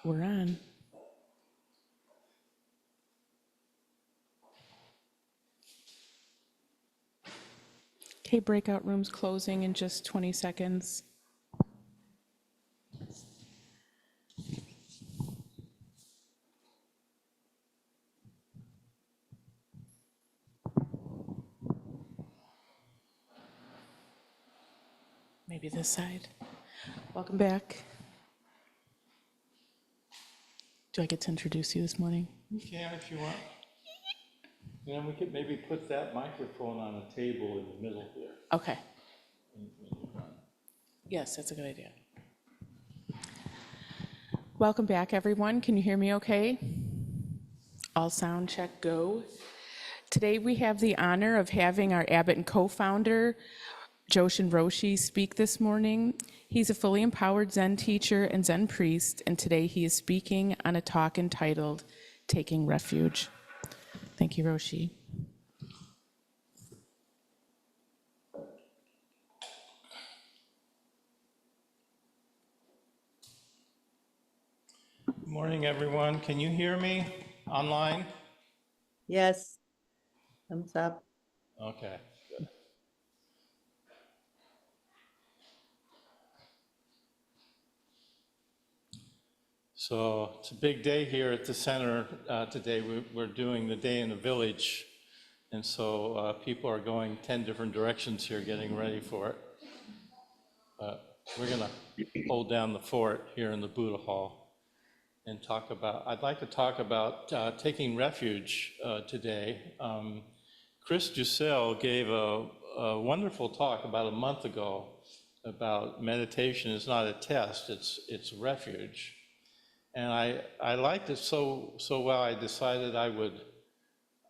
We're on. Okay, breakout rooms closing in just 20 seconds. Maybe this side. Welcome back. Do I get to introduce you this morning? You can if you want. And then we could maybe put that microphone on a table in the middle here. Okay. Yes, that's a good idea. Welcome back, everyone. Can you hear me okay? All sound check, go. Today we have the honor of having our Abbot and co-founder, Joshin Roshi, speak this morning. He's a fully empowered Zen teacher and Zen priest, and today he is speaking on a talk entitled Taking Refuge. Thank you, Roshi. Good morning, everyone. Can you hear me online? Yes, thumbs up. Okay, good. So it's a big day here at the center today. We're doing the day in the village. And so people are going 10 different directions here getting ready for it. We're gonna hold down the fort here in the Buddha Hall and talk about, I'd like to talk about taking refuge today. Chris Dussel gave a wonderful talk about a month ago about meditation is not a test, it's refuge. And I liked it so well, I decided I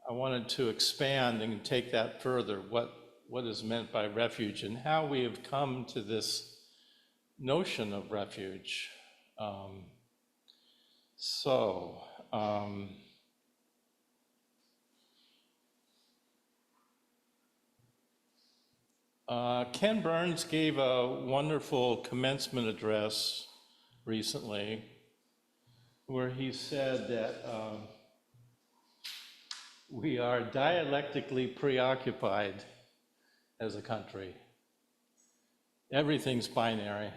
wanted to expand and take that further, what is meant by refuge and how we have come to this notion of refuge. Ken Burns gave a wonderful commencement address recently where he said that we are dialectically preoccupied as a country. Everything's binary.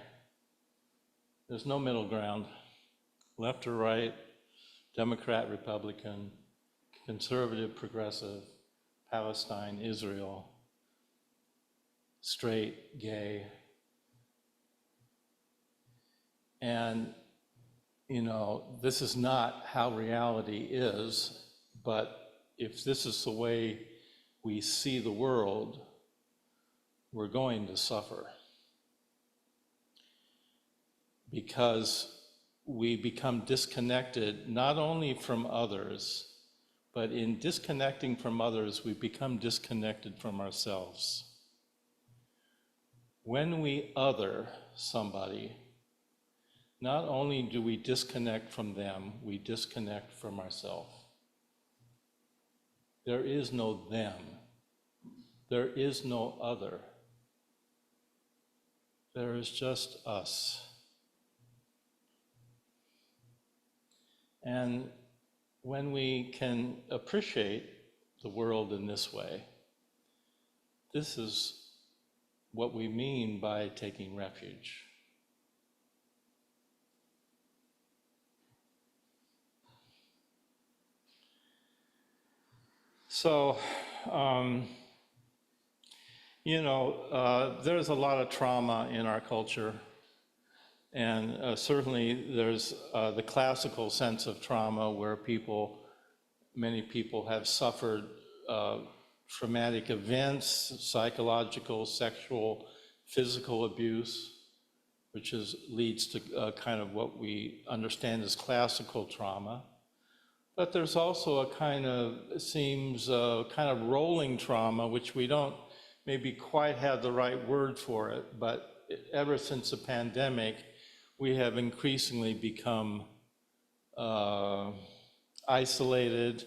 There's no middle ground, left or right, Democrat, Republican, conservative, progressive, Palestine, Israel, straight, gay. And, you know, this is not how reality is, but if this is the way we see the world, we're going to suffer. Because we become disconnected not only from others, but in disconnecting from others, we become disconnected from ourselves. When we other somebody, not only do we disconnect from them, we disconnect from ourselves. There is no them. There is no other. There is just us. And when we can appreciate the world in this way, this is what we mean by taking refuge. So, you know, there's a lot of trauma in our culture. And certainly there's the classical sense of trauma where many people have suffered traumatic events, psychological, sexual, physical abuse, which leads to kind of what we understand as classical trauma. But there's also a kind of, it seems, kind of rolling trauma, which we don't maybe quite have the right word for it, but ever since the pandemic, we have increasingly become isolated,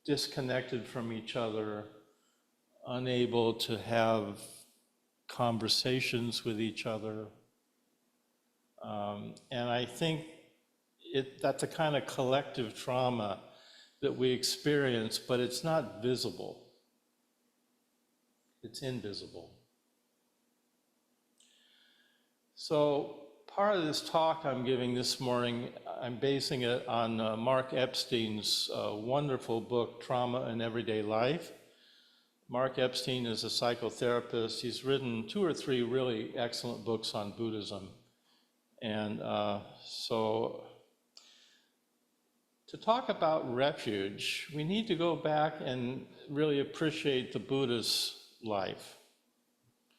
disconnected from each other, unable to have conversations with each other, And I think that's a kind of collective trauma that we experience, but it's not visible. It's invisible. So part of this talk I'm giving this morning, I'm basing it on Mark Epstein's wonderful book, Trauma in Everyday Life. Mark Epstein is a psychotherapist. He's written 2 or 3 really excellent books on Buddhism. And so to talk about refuge, we need to go back and really appreciate the Buddha's life,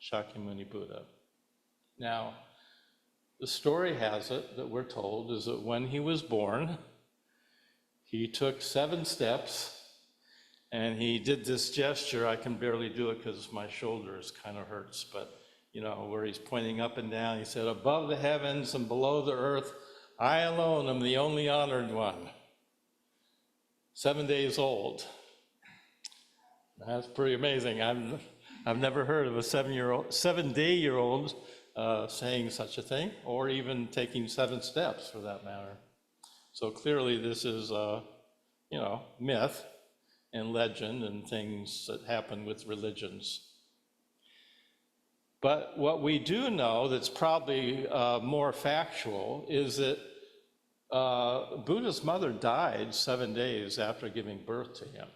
Shakyamuni Buddha. Now, the story has it that we're told is that when he was born, he took 7 steps and he did this gesture. I can barely do it because my shoulders kind of hurts, but you know, where he's pointing up and down. He said, "Above the heavens and below the earth, I alone am the only honored one." 7 days old. That's pretty amazing. I've never heard of a 7-day-year-old saying such a thing, or even taking 7 steps for that matter. So clearly this is myth and legend and things that happen with religions. But what we do know that's probably more factual is that Buddha's mother died 7 days after giving birth to him.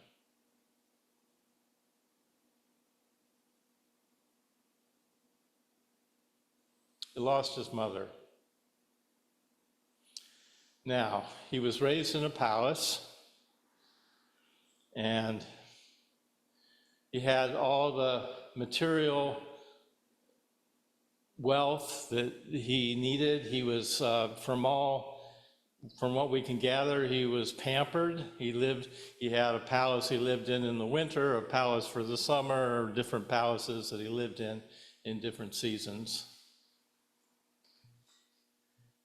He lost his mother. Now, he was raised in a palace, and he had all the material wealth that he needed. He was, from what we can gather, he was pampered. He had a palace he lived in the winter, a palace for the summer, or different palaces that he lived in different seasons.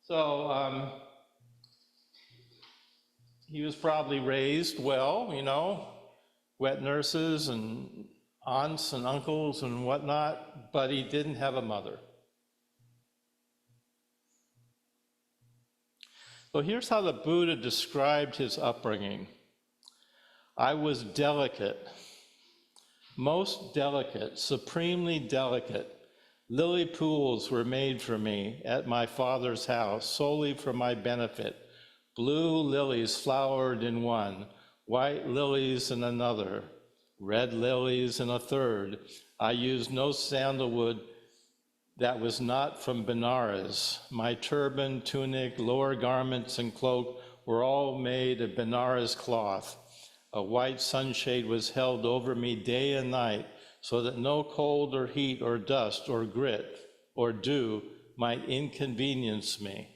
So he was probably raised well, wet nurses and aunts and uncles and whatnot, but he didn't have a mother. So here's how the Buddha described his upbringing. "I was delicate, most delicate, supremely delicate. Lily pools were made for me at my father's house solely for my benefit. Blue lilies flowered in one, white lilies in another, red lilies in a third. I used no sandalwood that was not from Benares. My turban, tunic, lower garments, and cloak were all made of Benares cloth. A white sunshade was held over me day and night, so that no cold or heat or dust or grit or dew might inconvenience me.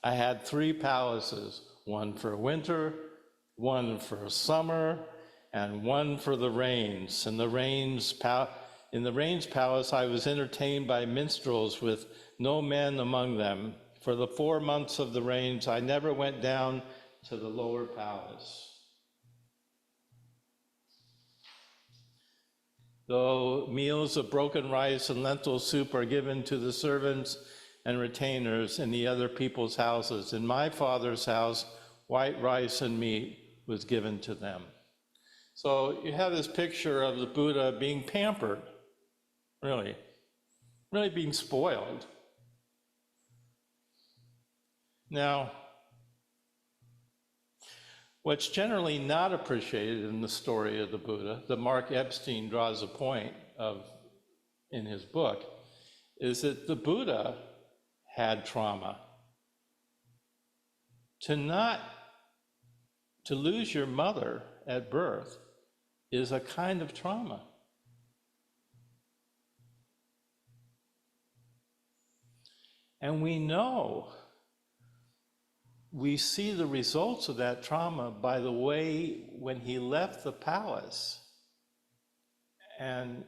I had 3 palaces, one for winter, one for summer, and one for the rains. In the rains palace, I was entertained by minstrels with no men among them. For the 4 months of the rains, I never went down to the lower palace. Though meals of broken rice and lentil soup are given to the servants and retainers in the other people's houses, in my father's house, white rice and meat was given to them." So you have this picture of the Buddha being pampered, really being spoiled. Now, what's generally not appreciated in the story of the Buddha, that Mark Epstein draws a point of in his book, is that the Buddha had trauma. To lose your mother at birth is a kind of trauma. And we see the results of that trauma by the way when he left the palace and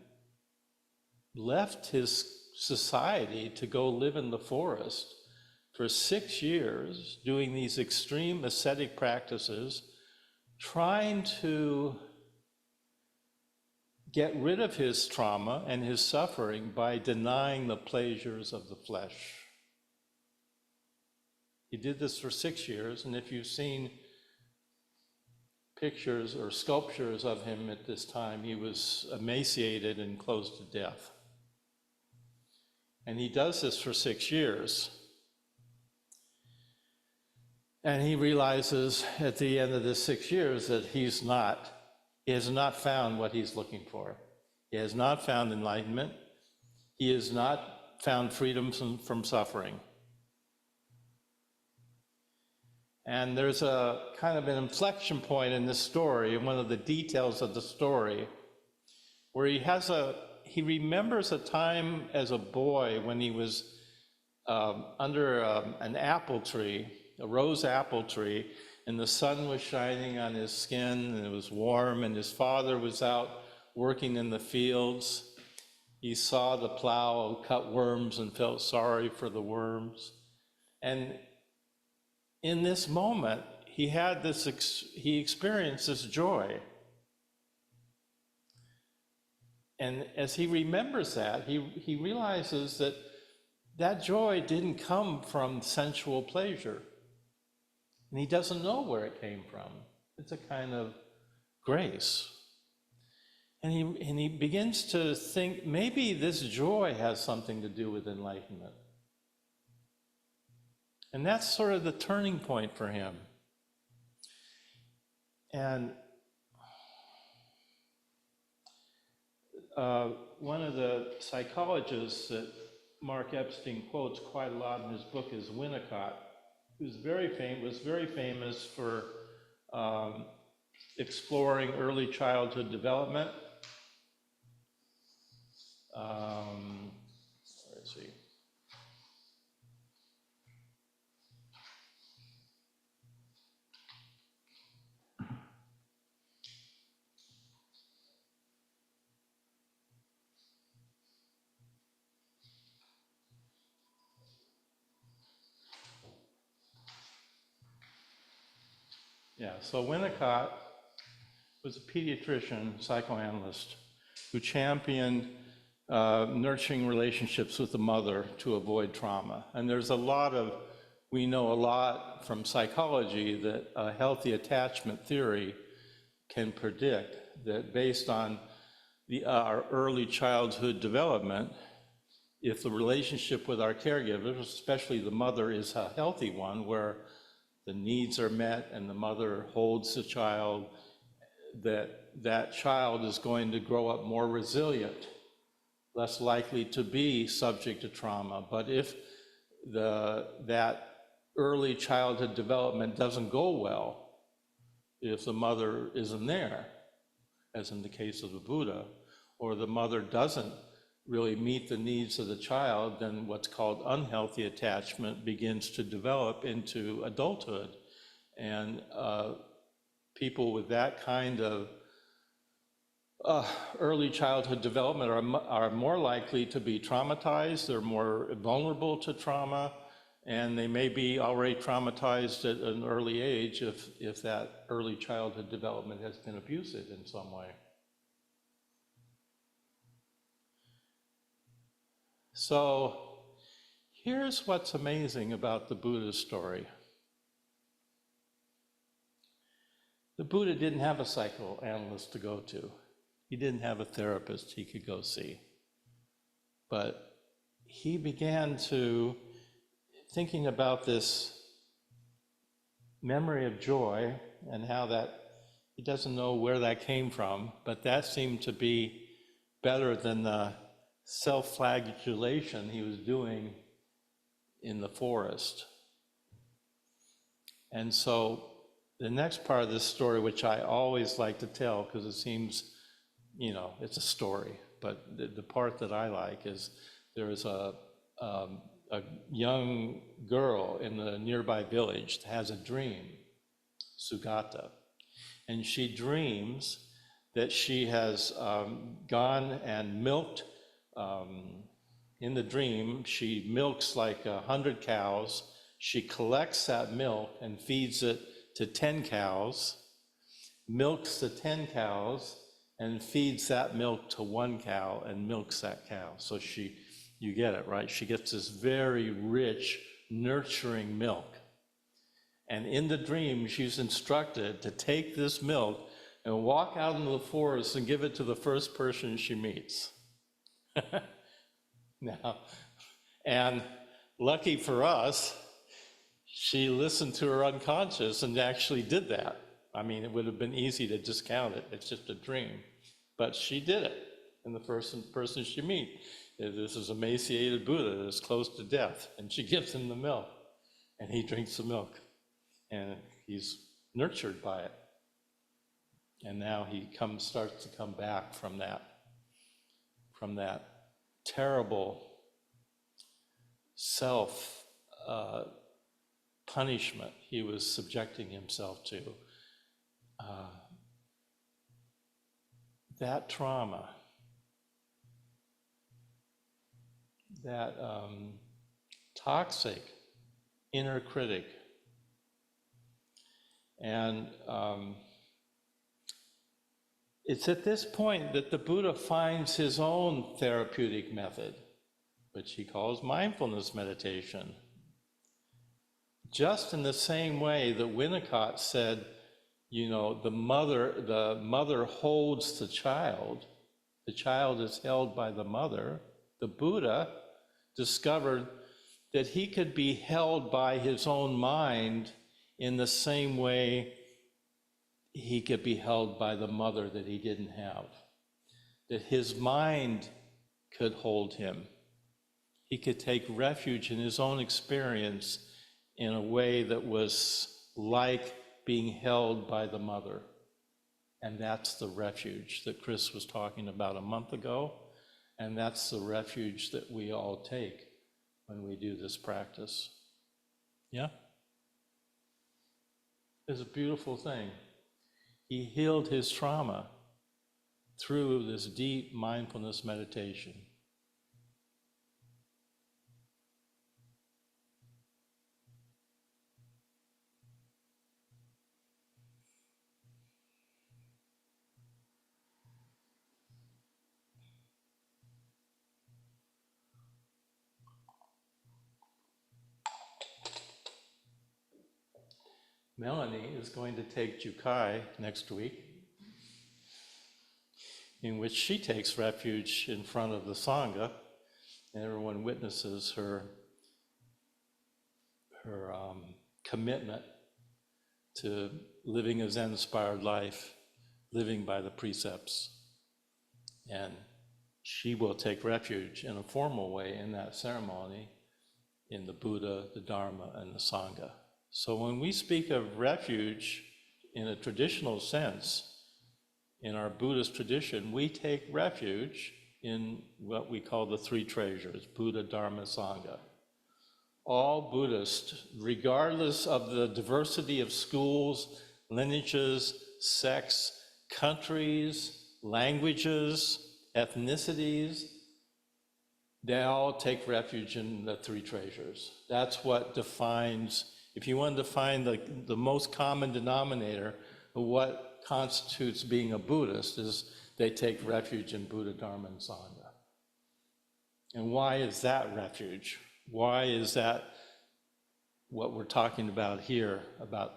left his society to go live in the forest for 6 years, doing these extreme ascetic practices, trying to get rid of his trauma and his suffering by denying the pleasures of the flesh. He did this for 6 years, and if you've seen pictures or sculptures of him at this time, he was emaciated and close to death. And he does this for 6 years. And he realizes at the end of the 6 years that he has not found what he's looking for. He has not found enlightenment. He has not found freedom from suffering. And there's a kind of an inflection point in this story, in one of the details of the story, where he remembers a time as a boy when he was under an apple tree, a rose apple tree, and the sun was shining on his skin, and it was warm, and his father was out working in the fields. He saw the plow cut worms and felt sorry for the worms. And in this moment, he experienced this joy. And as he remembers that, he realizes that that joy didn't come from sensual pleasure. And he doesn't know where it came from. It's a kind of grace. And he begins to think, maybe this joy has something to do with enlightenment. And that's sort of the turning point for him. And one of the psychologists that Mark Epstein quotes quite a lot in his book is Winnicott, who's was very famous for exploring early childhood development. Where is he? Yeah, so Winnicott was a pediatrician, psychoanalyst, who championed nurturing relationships with the mother to avoid trauma. And we know a lot from psychology that a healthy attachment theory can predict that based on our early childhood development, if the relationship with our caregivers, especially the mother, is a healthy one, where the needs are met and the mother holds the child, that child is going to grow up more resilient, less likely to be subject to trauma. But if that early childhood development doesn't go well, if the mother isn't there, as in the case of the Buddha, or the mother doesn't really meet the needs of the child, then what's called unhealthy attachment begins to develop into adulthood. And people with that kind of early childhood development are more likely to be traumatized, they're more vulnerable to trauma, and they may be already traumatized at an early age if that early childhood development has been abusive in some way. So here's what's amazing about the Buddha's story. The Buddha didn't have a psychoanalyst to go to. He didn't have a therapist he could go see. But he began to thinking about this memory of joy and how that he doesn't know where that came from, but that seemed to be better than the self-flagellation he was doing in the forest. And so the next part of this story, which I always like to tell because it seems, it's a story, but the part that I like is there is a young girl in the nearby village that has a dream, Sugata, and she dreams that she has gone and milked. In the dream, she milks like 100 cows. She collects that milk and feeds it to 10 cows, milks the 10 cows, and feeds that milk to 1 cow and milks that cow. So you get it, right? She gets this very rich, nurturing milk. And in the dream, she's instructed to take this milk and walk out into the forest and give it to the first person she meets. Now, and lucky for us, she listened to her unconscious and actually did that. I mean, it would have been easy to discount it. It's just a dream. But she did it. And the person she meets, this is emaciated Buddha that's close to death. And she gives him the milk. And he drinks the milk. And he's nurtured by it. And now he starts to come back from that terrible self punishment he was subjecting himself to. That trauma, that toxic inner critic. And it's at this point that the Buddha finds his own therapeutic method, which he calls mindfulness meditation. Just in the same way that Winnicott said, you know, the mother holds the child is held by the mother, the Buddha discovered that he could be held by his own mind in the same way he could be held by the mother that he didn't have. That his mind could hold him. He could take refuge in his own experience in a way that was like being held by the mother. And that's the refuge that Chris was talking about a month ago. And that's the refuge that we all take when we do this practice. Yeah? It's a beautiful thing. He healed his trauma through this deep mindfulness meditation. Melanie is going to take Jukai next week, in which she takes refuge in front of the Sangha, and everyone witnesses her commitment to living a Zen-inspired life, living by the precepts. And she will take refuge in a formal way in that ceremony in the Buddha, the Dharma, and the Sangha. So when we speak of refuge in a traditional sense, in our Buddhist tradition, we take refuge in what we call the three treasures, Buddha, Dharma, Sangha. All Buddhists, regardless of the diversity of schools, lineages, sects, countries, languages, ethnicities, they all take refuge in the three treasures. That's what defines, if you want to define the most common denominator of what constitutes being a Buddhist, is they take refuge in Buddha, Dharma, and Sangha. And why is that refuge? Why is that what we're talking about here, about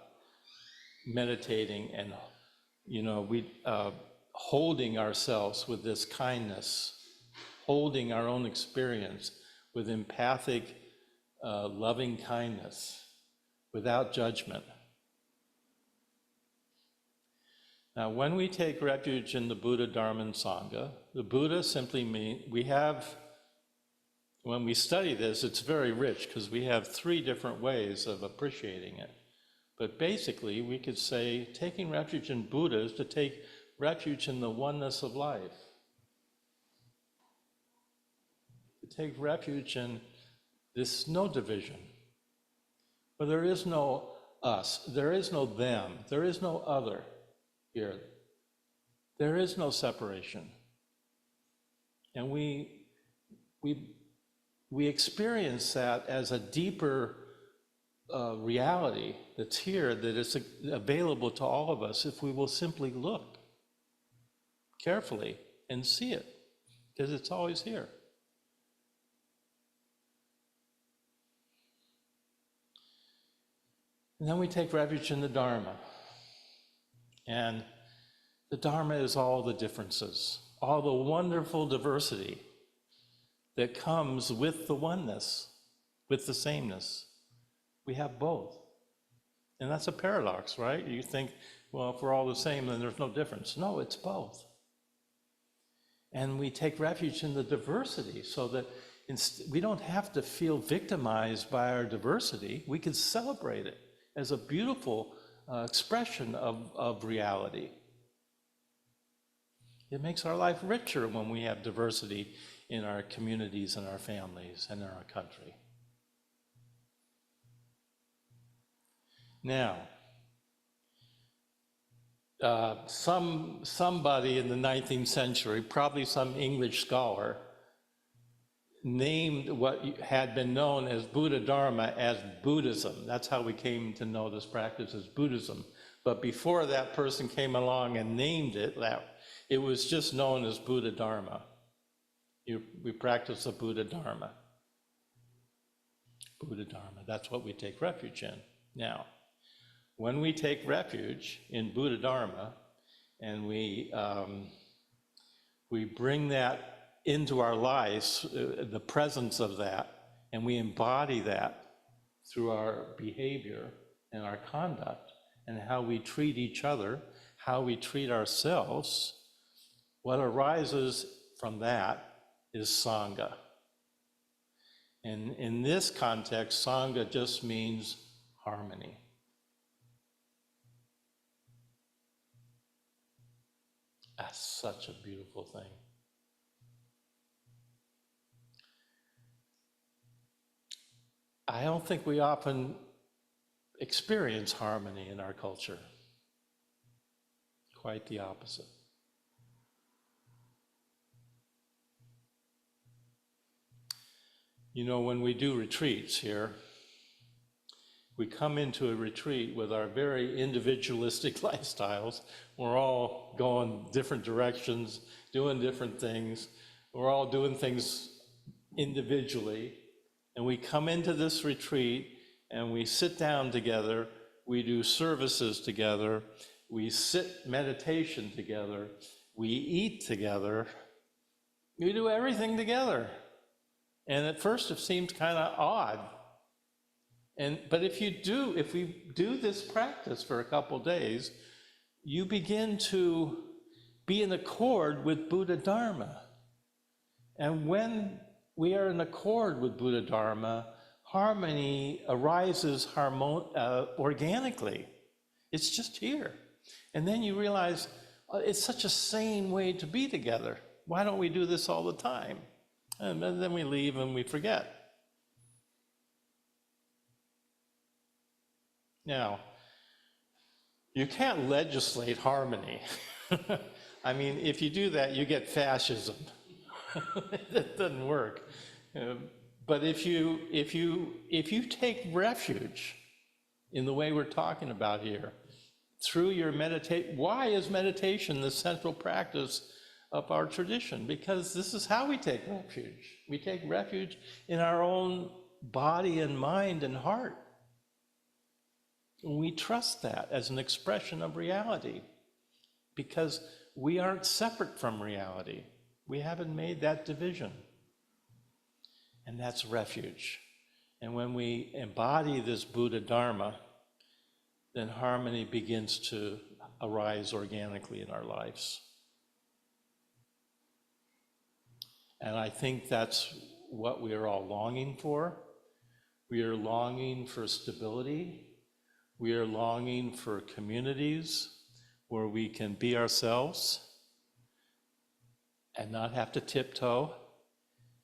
meditating and, you know, holding ourselves with this kindness, holding our own experience with empathic, loving kindness, without judgment. Now, when we take refuge in the Buddha, Dharma, and Sangha, the Buddha simply means when we study this, it's very rich because we have three different ways of appreciating it. But basically, we could say taking refuge in Buddha is to take refuge in the oneness of life. To take refuge in this no division. But there is no us, there is no them, there is no other here. There is no separation. And we experience that as a deeper reality that's here, that is available to all of us if we will simply look carefully and see it, because it's always here. And then we take refuge in the Dharma. And the Dharma is all the differences, all the wonderful diversity that comes with the oneness, with the sameness. We have both. And that's a paradox, right? You think, well, if we're all the same, then there's no difference. No, it's both. And we take refuge in the diversity so that we don't have to feel victimized by our diversity. We can celebrate it as a beautiful expression of reality. It makes our life richer when we have diversity in our communities and our families and in our country. Now, somebody in the 19th century, probably some English scholar, named what had been known as Buddha Dharma as Buddhism. That's how we came to know this practice as Buddhism. But before that person came along and named it, it was just known as Buddha Dharma. We practice the Buddha Dharma. Buddha Dharma, that's what we take refuge in. Now, when we take refuge in Buddha Dharma and we bring that into our lives, the presence of that, and we embody that through our behavior and our conduct and how we treat each other, how we treat ourselves, what arises from that is Sangha. And in this context, Sangha just means harmony. That's such a beautiful thing. I don't think we often experience harmony in our culture. Quite the opposite. You know, when we do retreats here, we come into a retreat with our very individualistic lifestyles. We're all going different directions, doing different things. We're all doing things individually. And we come into this retreat and we sit down together. We do services together. We sit meditation together. We eat together. We do everything together. And at first it seems kind of odd. But if we do this practice for a couple days, you begin to be in accord with Buddha Dharma. And when we are in accord with Buddha Dharma, harmony arises organically. It's just here. And then you realize it's such a sane way to be together. Why don't we do this all the time? And then we leave and we forget. Now, you can't legislate harmony. I mean, if you do that, you get fascism. That doesn't work. But if you take refuge in the way we're talking about here, through your meditation, why is meditation the central practice of our tradition? Because this is how we take refuge. We take refuge in our own body and mind and heart. We trust that as an expression of reality because we aren't separate from reality. We haven't made that division. And that's refuge. And when we embody this Buddha Dharma, then harmony begins to arise organically in our lives. And I think that's what we are all longing for. We are longing for stability. We are longing for communities where we can be ourselves and not have to tiptoe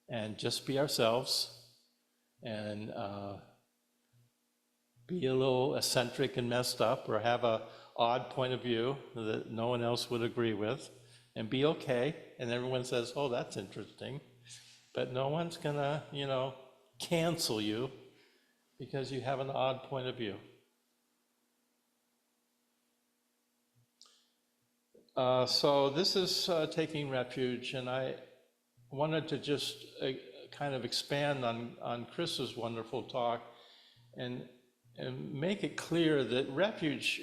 and just be ourselves and be a little eccentric and messed up or have an odd point of view that no one else would agree with and be okay. And everyone says, oh, that's interesting. But no one's gonna, cancel you because you have an odd point of view. So this is taking refuge, and I wanted to just kind of expand on Chris's wonderful talk and and make it clear that refuge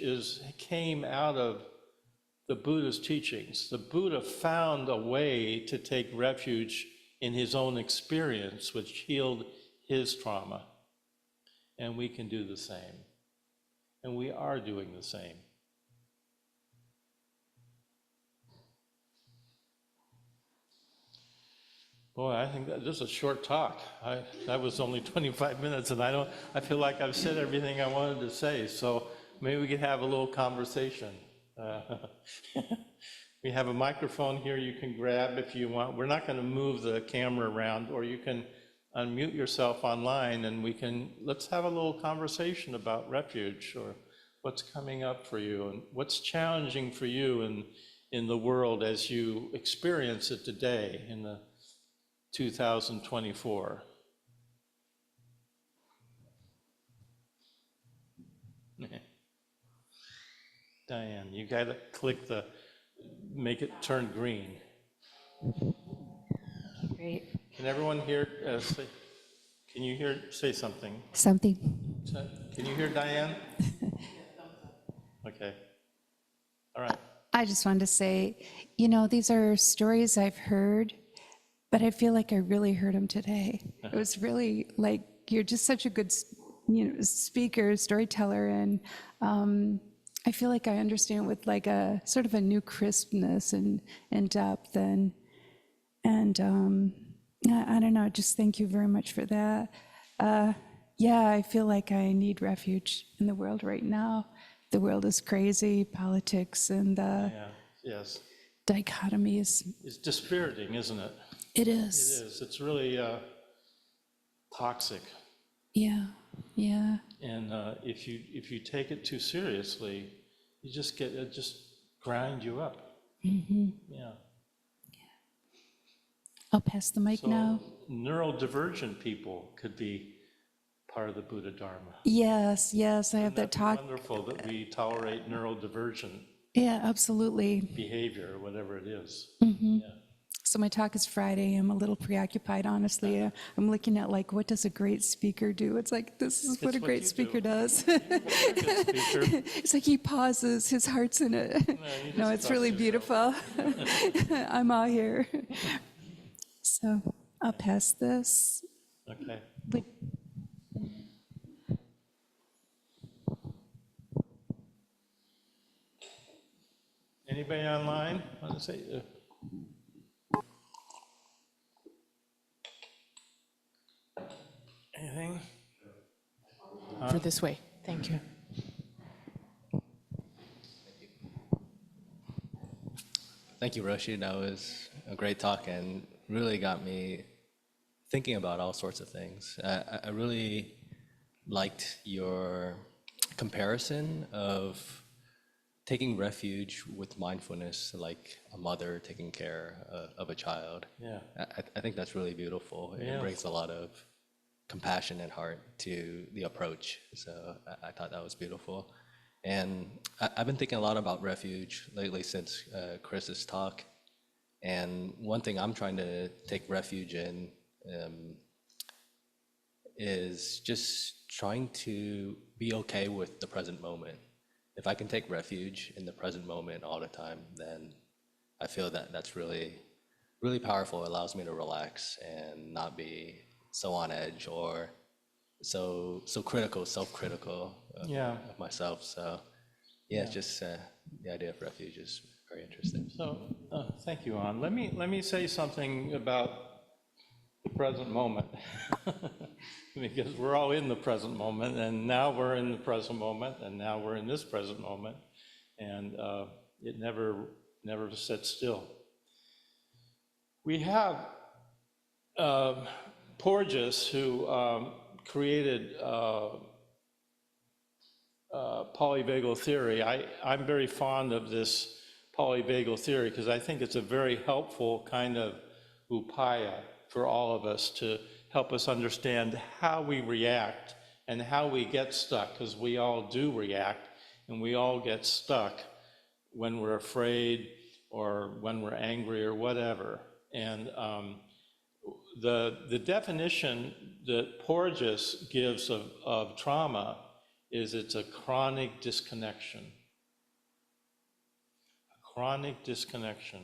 came out of the Buddha's teachings. The Buddha found a way to take refuge in his own experience, which healed his trauma. And we can do the same. And we are doing the same. Boy, I think this is a short talk. That was only 25 minutes, and I feel like I've said everything I wanted to say, so maybe we could have a little conversation. We have a microphone here you can grab if you want. We're not going to move the camera around, or you can unmute yourself online, and let's have a little conversation about refuge, or what's coming up for you, and what's challenging for you in the world as you experience it today in the 2024. Diane, you gotta make it turn green. Great. Can everyone hear, say something? Something. Can you hear Diane? Okay. All right. I just wanted to say, these are stories I've heard, but I feel like I really heard them today. It was really like, you're just such a good, speaker, storyteller, and I feel like I understand with like a sort of a new crispness and depth, and I don't know, just thank you very much for that. Yeah, I feel like I need refuge in the world right now. The world is crazy, politics and the Yes. dichotomies. It's dispiriting, isn't it? It It is. is. It's really toxic. Yeah. And if you take it too seriously, it just grind you up. Mm-hmm. Yeah. I'll pass the mic now. Neurodivergent people could be part of the Buddha Dharma. Yes, I have that talk. Wonderful that we tolerate neurodivergent Yeah, absolutely. behavior, or whatever it is. Mm-hmm. Yeah. So my talk is Friday. I'm a little preoccupied, honestly. I'm looking at like, what does a great speaker do? It's like, this is what a great speaker does. You're a good speaker. It's like he pauses, his heart's in it. No, it's really beautiful. I'm all here. So I'll pass this. Okay. But Anybody online want to say? Anything? For this way. Thank you. Thank you, Roshi. That was a great talk and really got me thinking about all sorts of things. I really liked your comparison of taking refuge with mindfulness, like a mother taking care of a child. Yeah. I think that's really beautiful. Yeah. It brings a lot of compassion and heart to the approach. So I thought that was beautiful. And I've been thinking a lot about refuge lately since Chris's talk. And one thing I'm trying to take refuge in is just trying to be okay with the present moment. If I can take refuge in the present moment all the time, then I feel that that's really, really powerful. It allows me to relax and not be so on edge or so critical, self-critical of myself. So yeah, it's just the idea of refuge is very interesting. So thank you, An. Let me say something about the present moment. Because we're all in the present moment, and now we're in the present moment, and now we're in this present moment, and it never sits still. We have Porges, who created polyvagal theory. I'm very fond of this polyvagal theory because I think it's a very helpful kind of upaya for all of us to help us understand how we react and how we get stuck, because we all do react and we all get stuck when we're afraid or when we're angry or whatever. And the definition that Porges gives of trauma is it's a chronic disconnection. A chronic disconnection.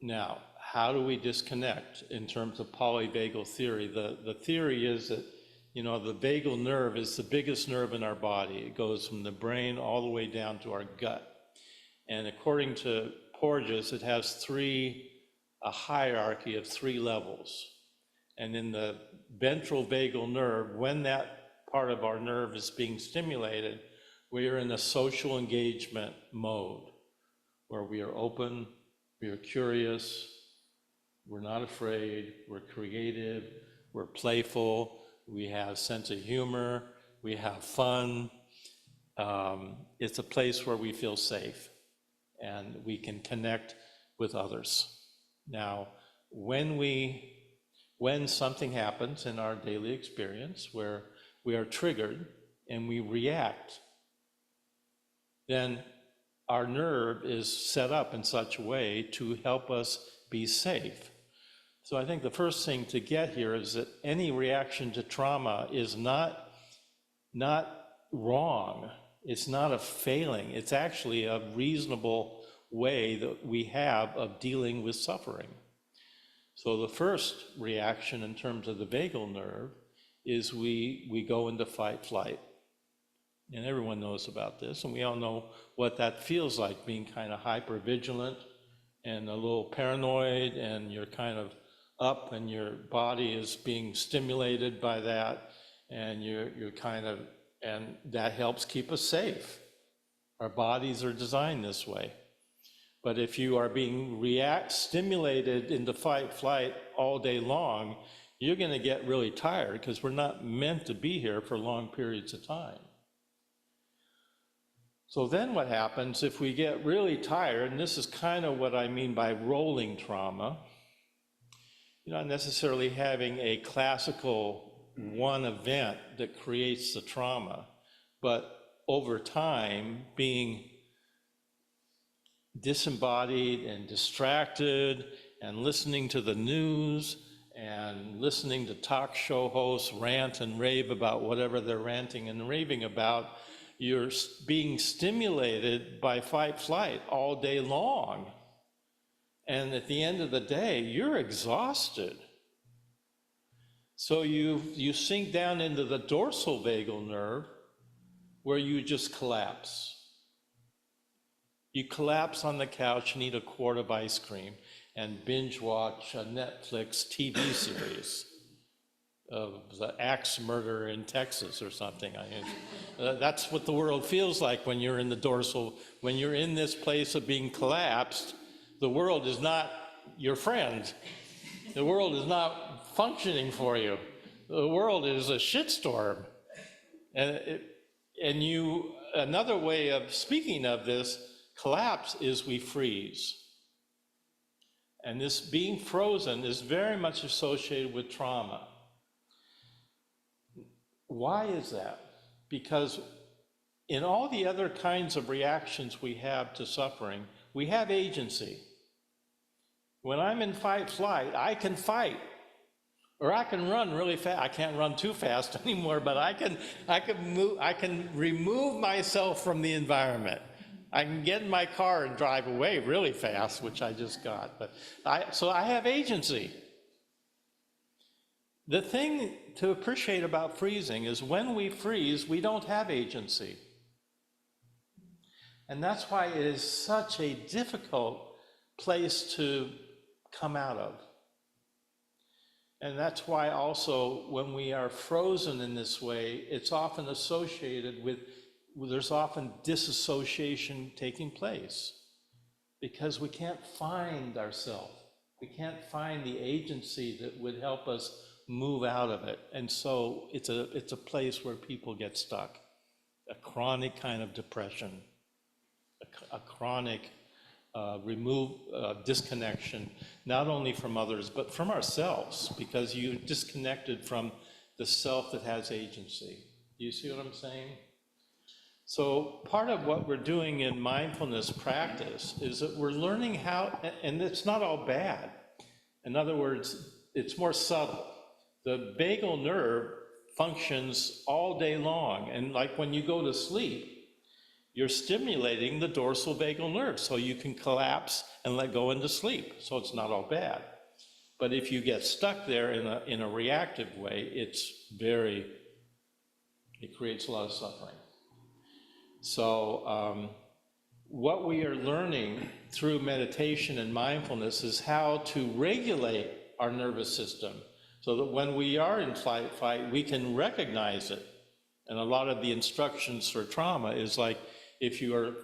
Now, how do we disconnect in terms of polyvagal theory? The theory is that, you know, the vagal nerve is the biggest nerve in our body. It goes from the brain all the way down to our gut. And according to Porges, it has a hierarchy of 3 levels. And in the ventral vagal nerve, when that part of our nerve is being stimulated, we are in a social engagement mode where we are open, we are curious, we're not afraid, we're creative, we're playful, we have sense of humor, we have fun. It's a place where we feel safe and we can connect with others. Now, when something happens in our daily experience where we are triggered and we react, then our nerve is set up in such a way to help us be safe. So I think the first thing to get here is that any reaction to trauma is not wrong. It's not a failing. It's actually a reasonable way that we have of dealing with suffering. So the first reaction in terms of the vagal nerve is we go into fight flight. And everyone knows about this, and we all know what that feels like, being kind of hyper vigilant and a little paranoid, and you're kind of up and your body is being stimulated by that, and you're kind of, and that helps keep us safe. Our bodies are designed this way. But if you are being stimulated into fight flight all day long, you're going to get really tired because we're not meant to be here for long periods of time. So then what happens if we get really tired, and this is kind of what I mean by rolling trauma, you're not necessarily having a classical one event that creates the trauma, but over time being disembodied and distracted and listening to the news and listening to talk show hosts rant and rave about whatever they're ranting and raving about. You're being stimulated by fight flight all day long. And at the end of the day, you're exhausted. So you sink down into the dorsal vagal nerve where you just collapse. You collapse on the couch and eat a quart of ice cream and binge watch a Netflix TV series of the axe murder in Texas or something. That's what the world feels like when you're in the dorsal, when you're in this place of being collapsed. The world is not your friend. The world is not functioning for you. The world is a shitstorm. And another way of speaking of this collapse is we freeze. And this being frozen is very much associated with trauma. Why is that? Because in all the other kinds of reactions we have to suffering, we have agency. When I'm in fight flight, I can fight, or I can run really fast. I can't run too fast anymore, but I can remove myself from the environment. I can get in my car and drive away really fast, which I just got. So I have agency. The thing to appreciate about freezing is when we freeze, we don't have agency. And that's why it is such a difficult place to come out of. And that's why also when we are frozen in this way, it's often associated with, there's often disassociation taking place because we can't find ourselves. We can't find the agency that would help us move out of it. And so it's a place where people get stuck, a chronic kind of depression, a chronic disconnection, not only from others, but from ourselves, because you disconnected from the self that has agency. Do you see what I'm saying? So part of what we're doing in mindfulness practice is that we're learning how, and it's not all bad. In other words, it's more subtle. The vagal nerve functions all day long. And like when you go to sleep, you're stimulating the dorsal vagal nerve so you can collapse and let go into sleep. So it's not all bad. But if you get stuck there in a reactive way, it creates a lot of suffering. So what we are learning through meditation and mindfulness is how to regulate our nervous system so that when we are in fight, we can recognize it. And a lot of the instructions for trauma is like, if you are,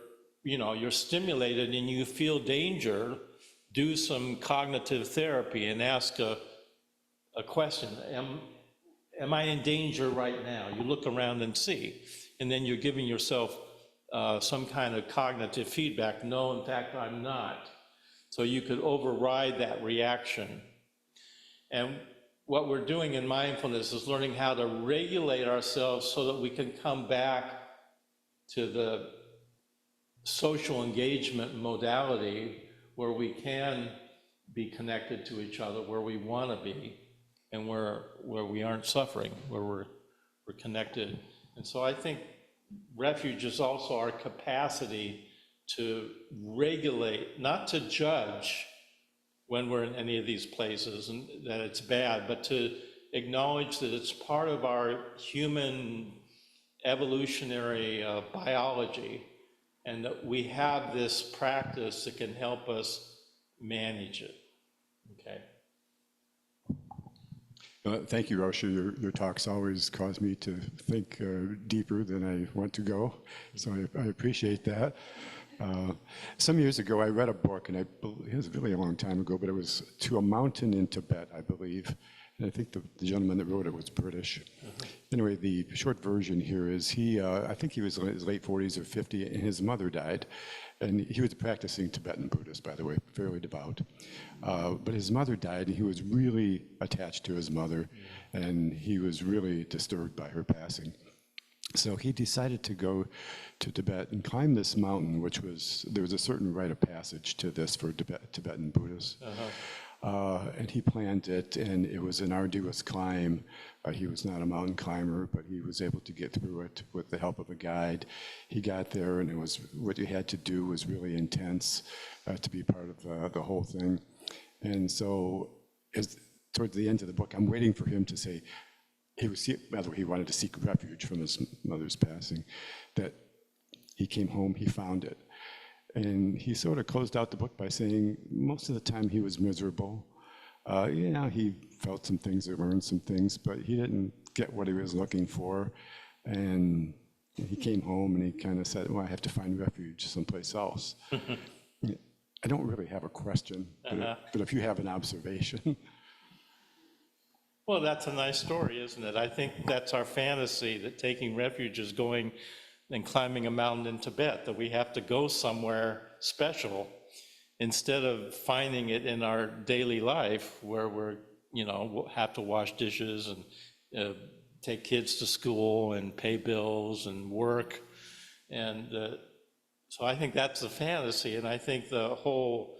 you're stimulated and you feel danger, do some cognitive therapy and ask a question. Am I in danger right now? You look around and see, and then you're giving yourself some kind of cognitive feedback. No, in fact, I'm not. So you could override that reaction. And what we're doing in mindfulness is learning how to regulate ourselves so that we can come back to the social engagement modality where we can be connected to each other, where we want to be, and where we aren't suffering, where we're connected. And so I think refuge is also our capacity to regulate, not to judge when we're in any of these places and that it's bad, but to acknowledge that it's part of our human evolutionary biology, and that we have this practice that can help us manage it, okay? Thank you, Roshi. Your talks always cause me to think deeper than I want to go, so I appreciate that. Some years ago, I read a book, and it was really a long time ago, but it was To a Mountain in Tibet, I believe. And I think the gentleman that wrote it was British. Anyway, the short version here is I think he was in his late 40s or 50, and his mother died. And he was a practicing Tibetan Buddhist, by the way, fairly devout. But his mother died, and he was really attached to his mother, and he was really disturbed by her passing. So he decided to go to Tibet and climb this mountain, there was a certain rite of passage to this for Tibetan Buddhists. And he planned it, and it was an arduous climb. He was not a mountain climber, but he was able to get through it with the help of a guide. He got there, and what you had to do was really intense to be part of the whole thing. And so towards the end of the book, I'm waiting for him to say, by the way, he wanted to seek refuge from his mother's passing, that he came home, he found it. And he sort of closed out the book by saying most of the time he was miserable. He felt some things, or learned some things, but he didn't get what he was looking for. And he came home and he kind of said, well, I have to find refuge someplace else. I don't really have a question, but if you have an observation. Well, that's a nice story, isn't it? I think that's our fantasy, that taking refuge is going and climbing a mountain in Tibet, that we have to go somewhere special instead of finding it in our daily life where we'll have to wash dishes and take kids to school and pay bills and work. And so I think that's the fantasy, and I think the whole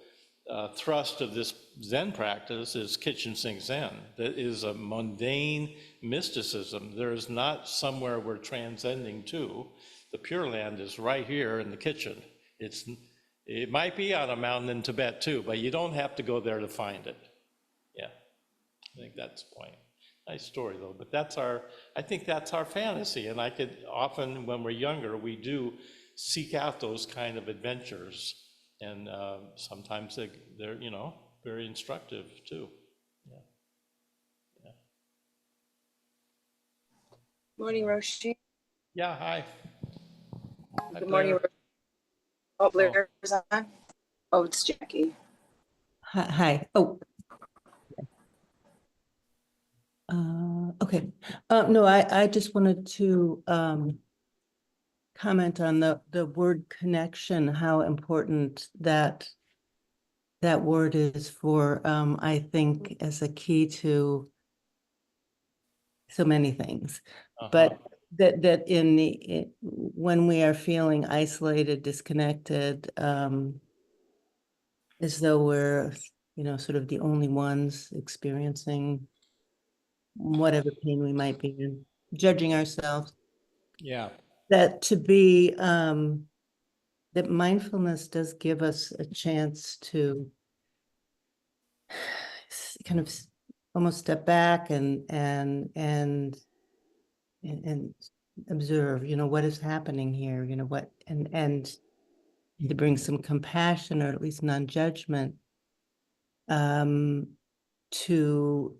thrust of this Zen practice is kitchen sink Zen. That is a mundane mysticism. There is not somewhere we're transcending to. The Pure Land is right here in the kitchen. It might be on a mountain in Tibet too, but you don't have to go there to find it. Yeah, I think that's the point. Nice story though, but I think that's our fantasy, and often when we're younger, we do seek out those kind of adventures, and sometimes they're very instructive too. Yeah. Morning, Roshi. Yeah, hi. Hi, Good morning. Blair. Oh, Blair's on. Oh, it's Jackie. Hi. Oh. Okay. No, I just wanted to comment on the word connection, how important that word is for, I think, as a key to so many things. But that when we are feeling isolated, disconnected, as though we're, sort of the only ones experiencing whatever pain we might be in, judging ourselves, Yeah, that to be, that mindfulness does give us a chance to kind of almost step back and observe, what is happening here, what, and to bring some compassion or at least non-judgment um, to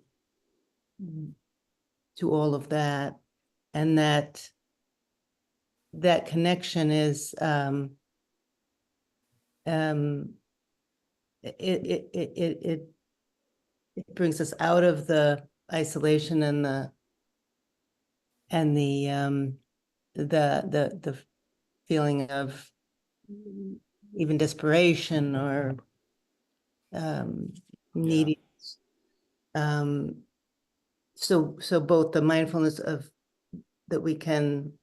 all of that, and that connection is it brings us out of the isolation and the feeling of even desperation or needy. So both the mindfulness of that we can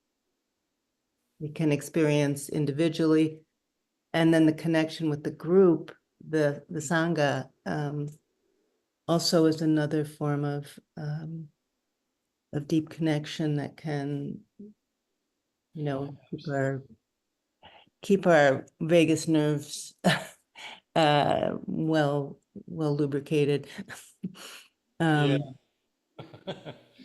experience individually, and then the connection with the group, the Sangha, also is another form of deep connection that can, keep our vagus nerves well lubricated. yeah.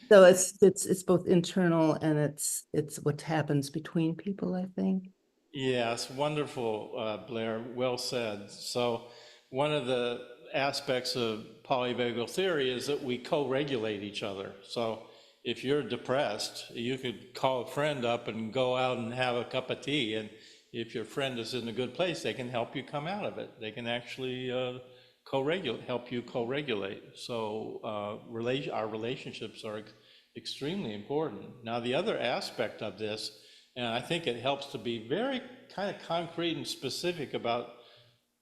So it's both internal and it's what happens between people, I think. Yes, wonderful, Blair. Well said. So, one of the aspects of polyvagal theory is that we co-regulate each other. So, if you're depressed, you could call a friend up and go out and have a cup of tea. And if your friend is in a good place, they can help you come out of it. They can actually help you co-regulate. So, our relationships are extremely important. Now, the other aspect of this, and I think it helps to be very kind of concrete and specific about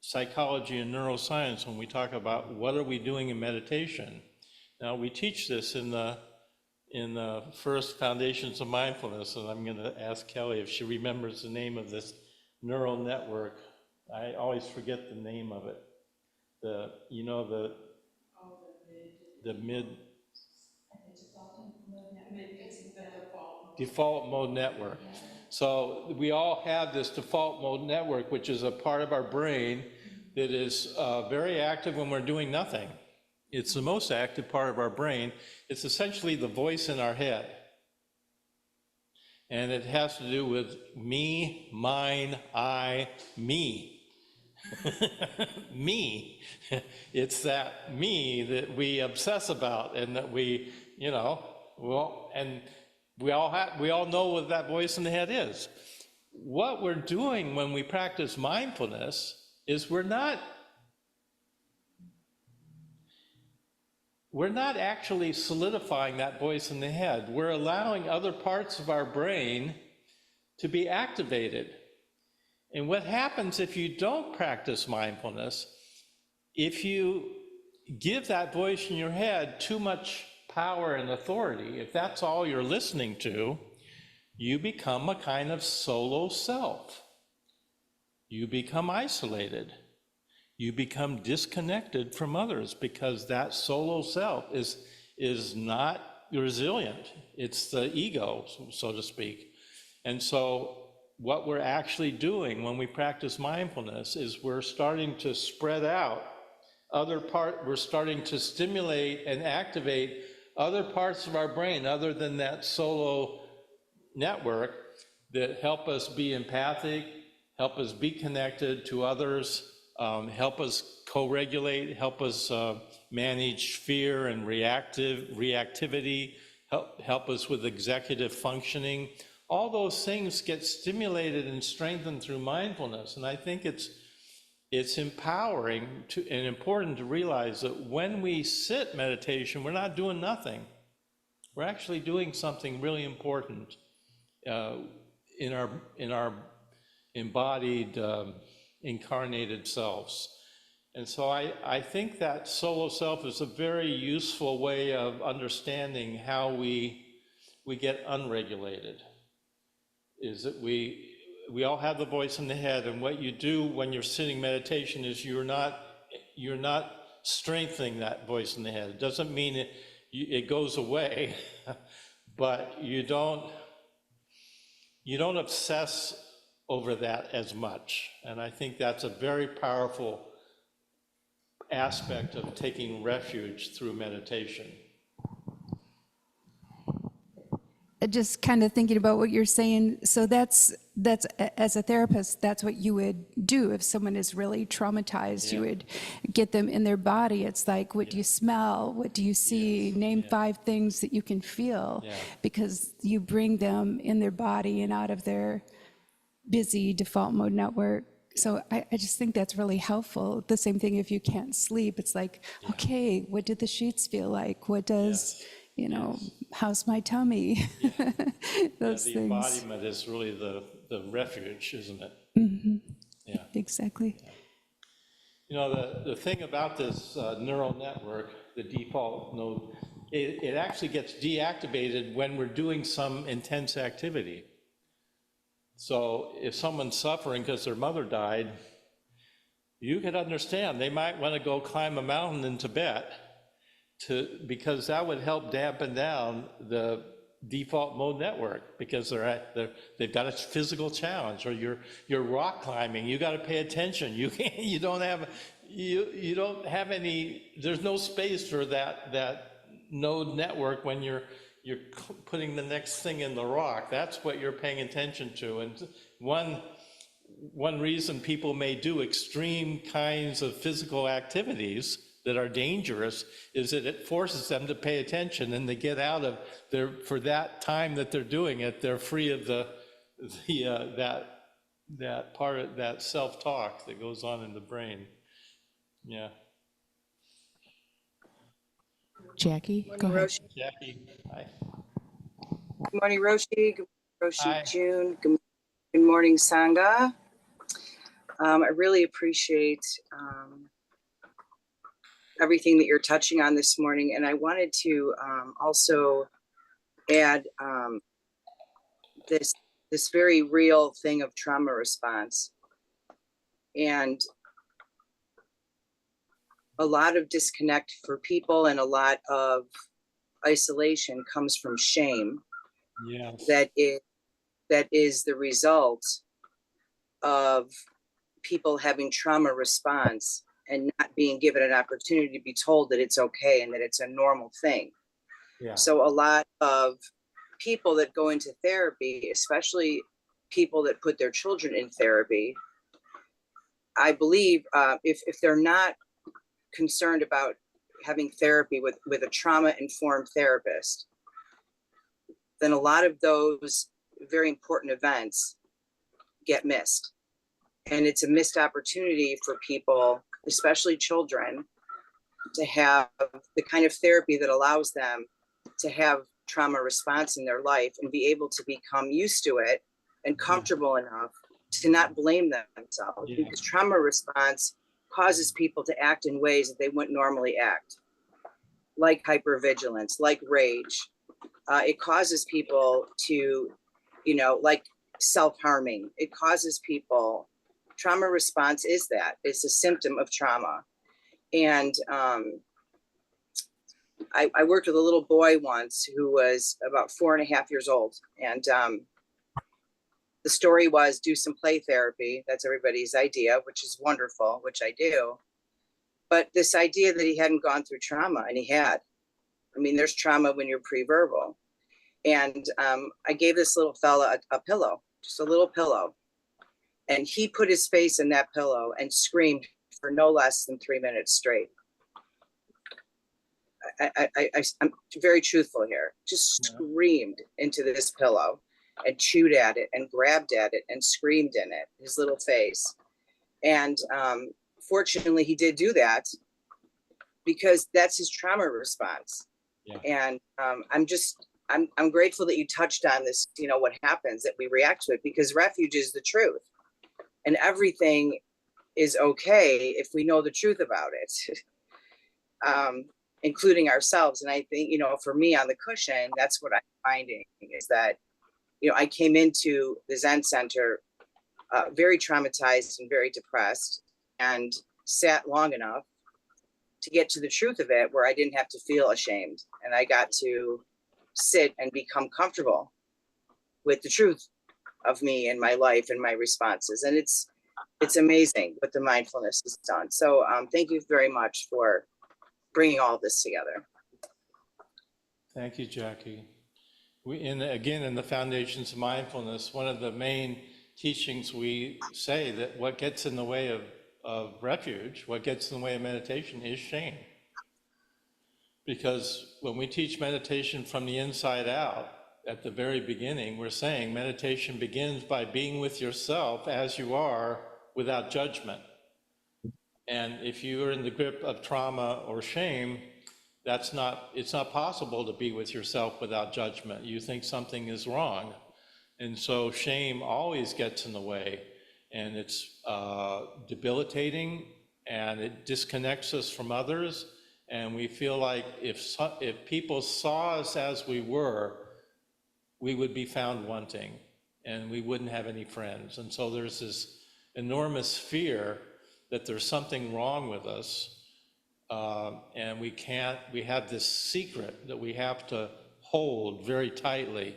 psychology and neuroscience when we talk about what are we doing in meditation. Now, we teach this in the first Foundations of Mindfulness, and I'm going to ask Kelly if she remembers the name of this neural network. I always forget the name of it. The default mode network. So we all have this default mode network, which is a part of our brain that is very active when we're doing nothing. It's the most active part of our brain. It's essentially the voice in our head. And it has to do with me, mine, I, me. Me. It's that me that we obsess about and that we, and we all know what that voice in the head is. What we're doing when we practice mindfulness is we're not actually solidifying that voice in the head. We're allowing other parts of our brain to be activated. And what happens if you don't practice mindfulness, if you give that voice in your head too much power and authority, if that's all you're listening to, you become a kind of solo self. You become isolated. You become disconnected from others because that solo self is not resilient. It's the ego, so to speak. And so what we're actually doing when we practice mindfulness is we're starting to spread out we're starting to stimulate and activate other parts of our brain other than that solo network that help us be empathic, help us be connected to others, help us co-regulate, help us manage fear and reactivity, help us with executive functioning. All those things get stimulated and strengthened through mindfulness. And I think it's empowering and important to realize that when we sit meditation, we're not doing nothing. We're actually doing something really important in our embodied, incarnated selves. And so I think that solo self is a very useful way of understanding how we get unregulated. Is that we all have the voice in the head, and what you do when you're sitting meditation is you're not strengthening that voice in the head. It doesn't mean it goes away, but you don't obsess over that as much. And I think that's a very powerful aspect of taking refuge through meditation. Just kind of thinking about what you're saying. So that's as a therapist, that's what you would do if someone is really traumatized. You would get them in their body. It's like, what do you smell? What do you see? Name 5 things that you can feel, because you bring them in their body and out of their busy default mode network. So I just think that's really helpful. The same thing if you can't sleep, it's like, okay, what did the sheets feel like? What does, you know, how's my tummy? Those The things. embodiment is really the refuge, isn't it? Yeah. Exactly. You know, the thing about this neural network, the default node, it actually gets deactivated when we're doing some intense activity. So if someone's suffering because their mother died, you can understand they might want to go climb a mountain in Tibet because that would help dampen down the default mode network, because they've got a physical challenge. Or you're rock climbing, you got to pay attention. You don't have any. There's no space for that node network when you're putting the next thing in the rock. That's what you're paying attention to. And one reason people may do extreme kinds of physical activities that are dangerous is that it forces them to pay attention, and they get out of their, for that time that they're doing it, they're free of that part of that self-talk that goes on in the brain. Yeah. Jackie, go ahead. Roshi. Jackie, hi. Good morning, Roshi. Good morning, Hi. Roshi, June. Good morning, Sangha. I really appreciate everything that you're touching on this morning. And I wanted to also add this very real thing of trauma response. And a lot of disconnect for people and a lot of isolation comes from shame. Yes. That is the result of people having trauma response and not being given an opportunity to be told that it's okay and that it's a normal thing. Yeah. So a lot of people that go into therapy, especially people that put their children in therapy, I believe if they're not concerned about having therapy with a trauma-informed therapist, then a lot of those very important events get missed. And it's a missed opportunity for people, especially children, to have the kind of therapy that allows them to have trauma response in their life and be able to become used to it and comfortable enough to not blame themselves. Because trauma response causes people to act in ways that they wouldn't normally act, like hypervigilance, like rage. It causes people to, like self-harming. It causes people, trauma response is that. It's a symptom of trauma. And I worked with a little boy once who was about 4.5 years old. And the story was do some play therapy. That's everybody's idea, which is wonderful, which I do. But this idea that he hadn't gone through trauma, and he had. I mean, there's trauma when you're pre-verbal. And I gave this little fella a pillow, just a little pillow. And he put his face in that pillow and screamed for no less than 3 minutes straight. I'm very truthful here. Just screamed into this pillow and chewed at it and grabbed at it and screamed in it, his little face. And fortunately, he did that because that's his trauma response. Yeah. And I'm grateful that you touched on this, what happens, that we react to it, because refuge is the truth. And everything is okay if we know the truth about it, including ourselves. And I think, for me on the cushion, that's what I'm finding is that, I came into the Zen Center very traumatized and very depressed, and sat long enough to get to the truth of it where I didn't have to feel ashamed. And I got to sit and become comfortable with the truth of me and my life and my responses. And it's amazing what the mindfulness has done. So thank you very much for bringing all this together. Thank you, Jackie. Again, in the Foundations of Mindfulness, one of the main teachings we say that what gets in the way of refuge, what gets in the way of meditation is shame. Because when we teach meditation from the inside out, at the very beginning, we're saying meditation begins by being with yourself as you are without judgment. And if you are in the grip of trauma or shame, it's not possible to be with yourself without judgment. You think something is wrong. And so shame always gets in the way, and it's debilitating, and it disconnects us from others. And we feel like if people saw us as we were, we would be found wanting, and we wouldn't have any friends. And so there's this enormous fear that there's something wrong with us, and we have this secret that we have to hold very tightly,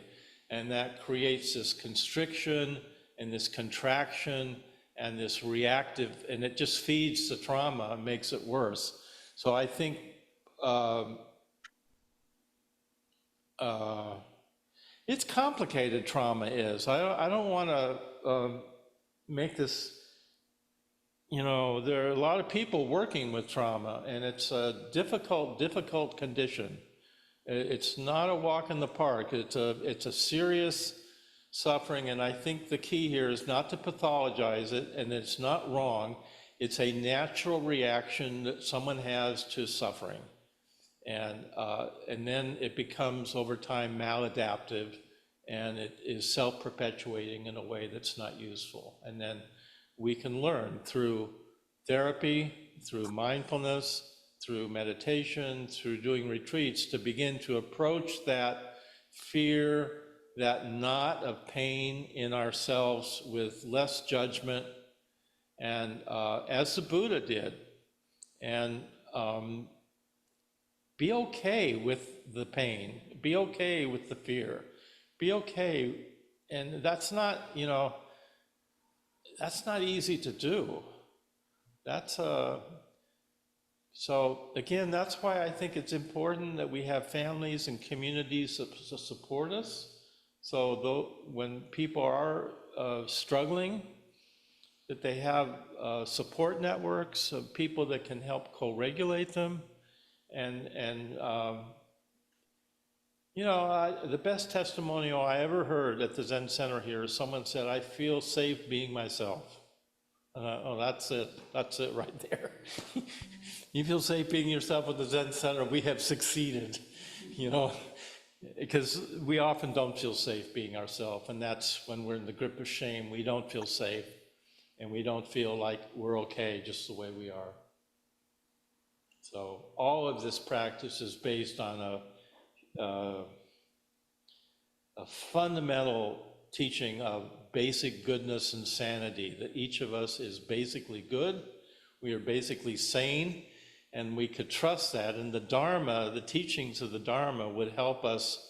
and that creates this constriction and this contraction and this reactive, and it just feeds the trauma and makes it worse. So I think it's complicated, trauma is. I don't want to make this, there are a lot of people working with trauma, and it's a difficult condition. It's not a walk in the park. It's a serious suffering, and I think the key here is not to pathologize it, and it's not wrong. It's a natural reaction that someone has to suffering. And then it becomes, over time, maladaptive, and it is self-perpetuating in a way that's not useful. And then we can learn through therapy, through mindfulness, through meditation, through doing retreats, to begin to approach that fear, that knot of pain in ourselves with less judgment, and as the Buddha did, and be okay with the pain, be okay with the fear, be okay. And that's not easy to do. So again, that's why I think it's important that we have families and communities to support us. So when people are struggling, that they have support networks of people that can help co-regulate them. And the best testimonial I ever heard at the Zen Center here is someone said, "I feel safe being myself." Oh, that's it right there. You feel safe being yourself at the Zen Center, we have succeeded, because we often don't feel safe being ourselves, and that's when we're in the grip of shame. We don't feel safe, and we don't feel like we're okay just the way we are. So all of this practice is based on a fundamental teaching of basic goodness and sanity, that each of us is basically good, we are basically sane, and we could trust that. And the Dharma, the teachings of the Dharma, would help us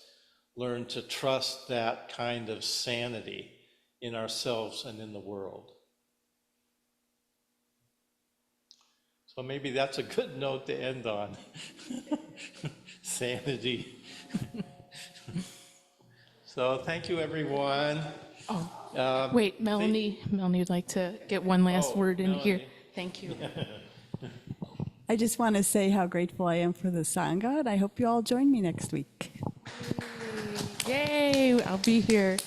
learn to trust that kind of sanity in ourselves and in the world. So maybe that's a good note to end on. Sanity. So thank you, everyone. Wait, Melanie would like to get one last word in here. Melanie. Thank you. I just want to say how grateful I am for the Sangha, and I hope you all join me next week. Yay, I'll be here.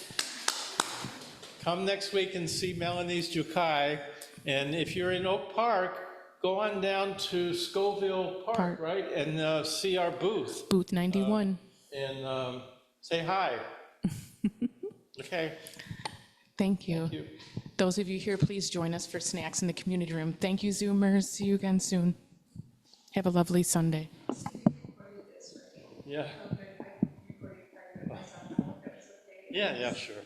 Come next week and see Melanie's Jukai. And if you're in Oak Park, go on down to Scoville Park, right? And see our booth. Booth 91. And say hi. Okay. Thank you. Thank you. Those of you here, please join us for snacks in the community room. Thank you, Zoomers. See you again soon. Have a lovely Sunday. Yeah. Yeah, sure.